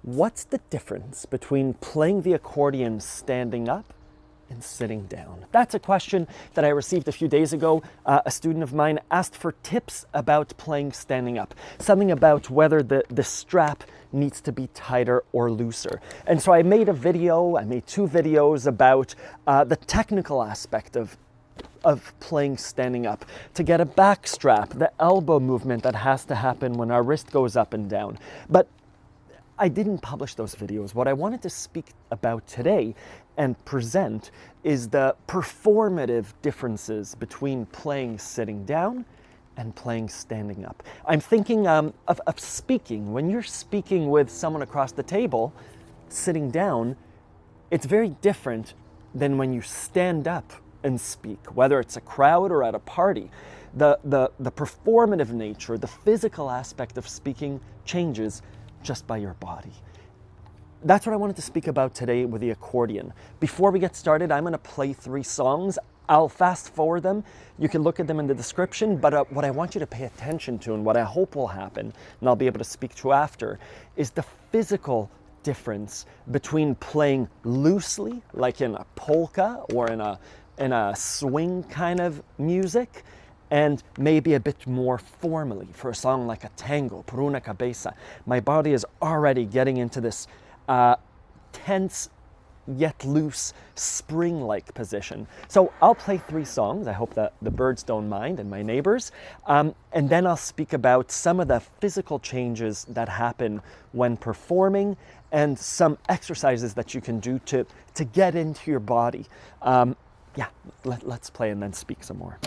What's the difference between playing the accordion standing up and sitting down? That's a question that I received a few days ago. A student of mine asked for tips about playing standing up, something about whether the strap needs to be tighter or looser. And so I made two videos about the technical aspect of playing standing up, to get a back strap, the elbow movement that has to happen when our wrist goes up and down. But I didn't publish those videos. What I wanted to speak about today and present is the performative differences between playing sitting down and playing standing up. I'm thinking of speaking. When you're speaking with someone across the table, sitting down, it's very different than when you stand up and speak, whether it's a crowd or at a party. The performative nature, the physical aspect of speaking changes just by your body. That's what I wanted to speak about today with the accordion. Before we get started, I'm going to play 3 songs. I'll fast forward them. You can look at them in the description, but what I want you to pay attention to, and what I hope will happen, and I'll be able to speak to after, is the physical difference between playing loosely, like in a polka or in a swing kind of music, and maybe a bit more formally for a song like a tango, por una cabeza. My body is already getting into this tense yet loose spring-like position. So I'll play 3 songs. I hope that the birds don't mind and my neighbors. And then I'll speak about some of the physical changes that happen when performing and some exercises that you can do to get into your body. Let's play and then speak some more.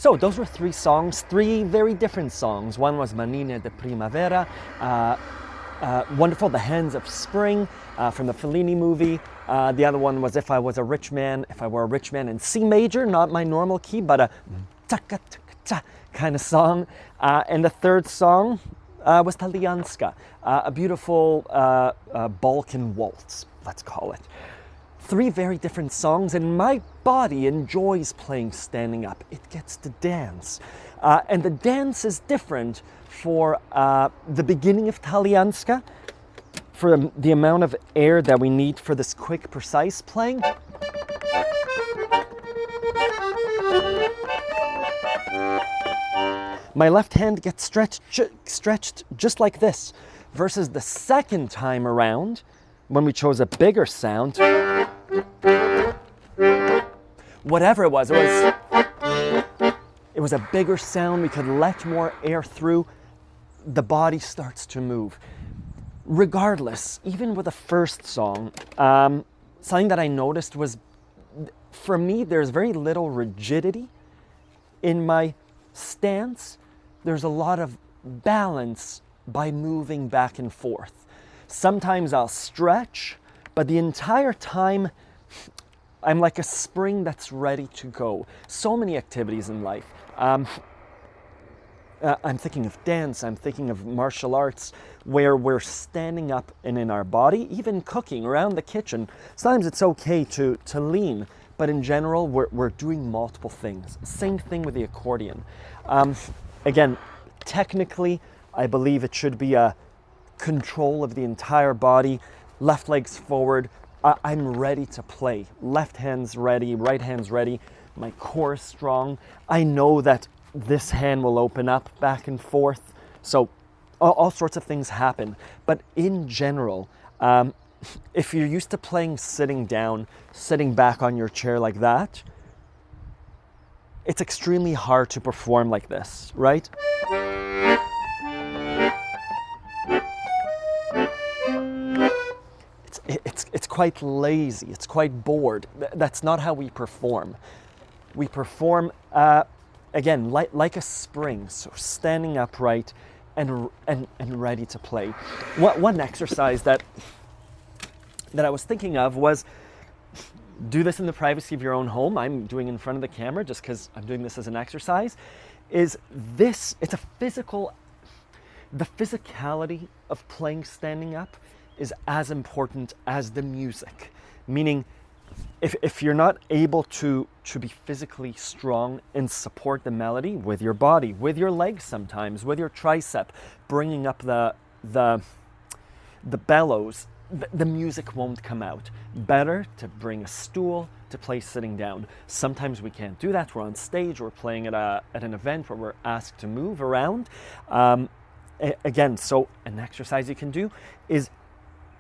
So those were 3 songs, 3 very different songs. One was Manine Di Primavera, wonderful, The Hands of Spring, from the Fellini movie. The other one was If I Were a Rich Man in C major, not my normal key, but a taka-taka-ta kind of song. And the third song was Talijanska, a beautiful Balkan waltz, let's call it. 3 very different songs, and my body enjoys playing standing up. It gets to dance. And the dance is different for the beginning of Talijanska, for the amount of air that we need for this quick, precise playing. My left hand gets stretched just like this, versus the second time around, when we chose a bigger sound, whatever it was a bigger sound, we could let more air through, the body starts to move. Regardless, even with the first song, something that I noticed was, for me, there's very little rigidity in my stance. There's a lot of balance by moving back and forth. Sometimes I'll stretch, but the entire time I'm like a spring that's ready to go. So many activities in life. I'm thinking of dance, I'm thinking of martial arts, where we're standing up and in our body, even cooking around the kitchen. Sometimes it's okay to lean, but in general, we're doing multiple things. Same thing with the accordion. Again, technically, I believe it should be a control of the entire body, left leg's forward. I'm ready to play. Left hand's ready, right hand's ready. My core is strong. I know that this hand will open up back and forth. So all sorts of things happen. But in general, if you're used to playing sitting down, sitting back on your chair like that, it's extremely hard to perform like this, right? It's quite lazy, it's quite bored. That's not how we perform. We perform, again, like a spring, so standing upright and ready to play. One exercise that I was thinking of was, do this in the privacy of your own home. I'm doing in front of the camera just because I'm doing this as an exercise. It's a physical, the physicality of playing standing up is as important as the music. Meaning, if you're not able to be physically strong and support the melody with your body, with your legs sometimes, with your tricep, bringing up the bellows, the music won't come out. Better to bring a stool to play sitting down. Sometimes we can't do that. We're on stage, we're playing at an event where we're asked to move around. Again, so an exercise you can do is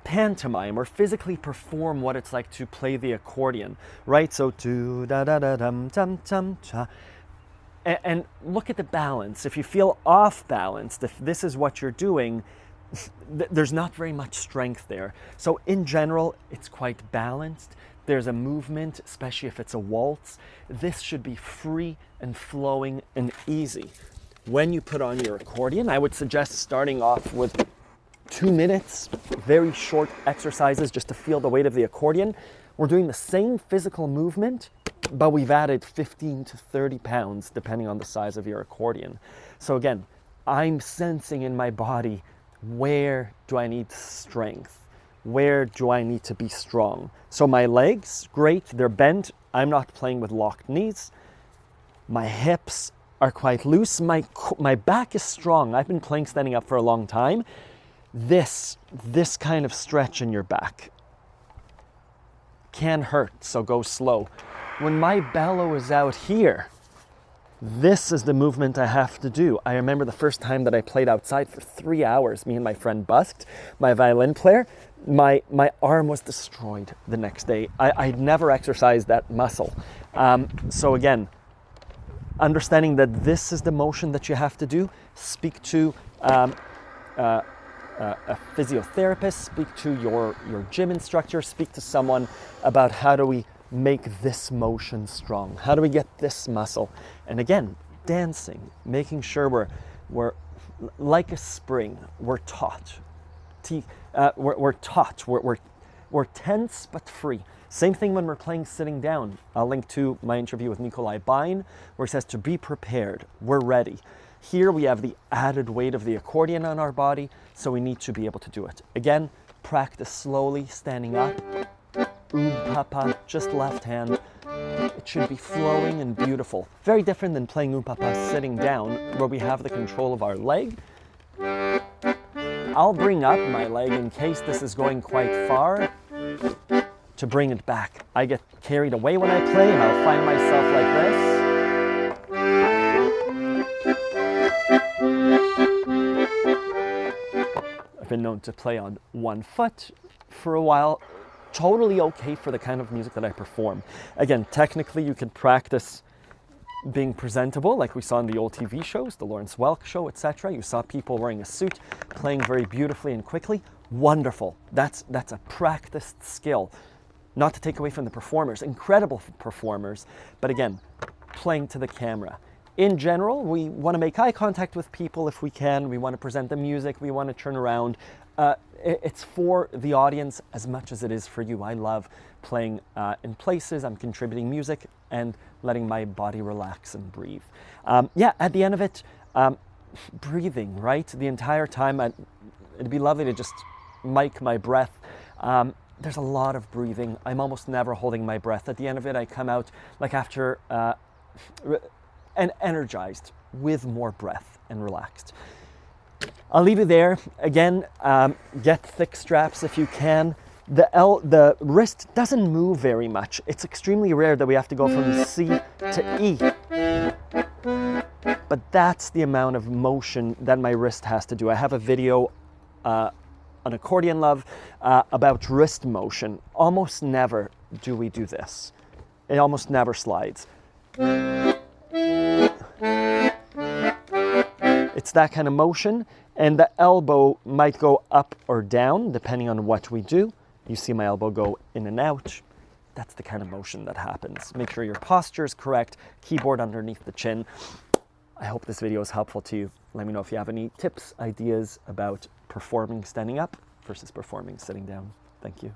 pantomime or physically perform what it's like to play the accordion, right? So do da da da dum dum dum cha, and look at the balance. If you feel off balanced, if this is what you're doing, there's not very much strength there. So in general, it's quite balanced. There's a movement, especially if it's a waltz. This should be free and flowing and easy. When you put on your accordion, I would suggest starting off with 2 minutes, very short exercises just to feel the weight of the accordion. We're doing the same physical movement, but we've added 15 to 30 pounds depending on the size of your accordion. So again, I'm sensing in my body, where do I need strength? Where do I need to be strong? So my legs, great, they're bent. I'm not playing with locked knees. My hips are quite loose. My back is strong. I've been playing standing up for a long time. This kind of stretch in your back can hurt, so go slow. When my bellow is out here, this is the movement I have to do. I remember the first time that I played outside for 3 hours, me and my friend Busked, my violin player, my arm was destroyed the next day. I'd never exercised that muscle. So again, understanding that this is the motion that you have to do, speak to a physiotherapist, speak to your gym instructor, speak to someone about how do we make this motion strong? How do we get this muscle? And again, dancing, making sure we're like a spring, we're taut. We're taut, we're tense but free. Same thing when we're playing sitting down. I'll link to my interview with Nikolai Bein, where he says to be prepared, we're ready. Here we have the added weight of the accordion on our body, so we need to be able to do it. Again, practice slowly, standing up. Papa, just left hand. It should be flowing and beautiful. Very different than playing Papa sitting down, where we have the control of our leg. I'll bring up my leg in case this is going quite far to bring it back. I get carried away when I play, and I'll find myself like this. I've been known to play on one foot for a while. Totally okay for the kind of music that I perform. Again, technically you can practice being presentable, like we saw in the old TV shows, the Lawrence Welk show, etc. You saw people wearing a suit, playing very beautifully and quickly. Wonderful. That's a practiced skill. Not to take away from the performers, incredible performers, but again, playing to the camera. In general, we want to make eye contact with people if we can. We want to present the music. We want to turn around. It's for the audience as much as it is for you. I love playing in places. I'm contributing music and letting my body relax and breathe. At the end of it, breathing, right? The entire time. It'd be lovely to just mic my breath. There's a lot of breathing. I'm almost never holding my breath. At the end of it, I come out like after and energized with more breath and relaxed. I'll leave you there. Again, get thick straps if you can. The wrist doesn't move very much. It's extremely rare that we have to go from C to E. But that's the amount of motion that my wrist has to do. I have a video on Accordion Love about wrist motion. Almost never do we do this. It almost never slides. It's that kind of motion, and the elbow might go up or down depending on what we do. You see my elbow go in and out. That's the kind of motion that happens. Make sure your posture is correct, keyboard underneath the chin. I hope this video is helpful to you. Let me know if you have any tips, ideas about performing standing up versus performing sitting down. Thank you.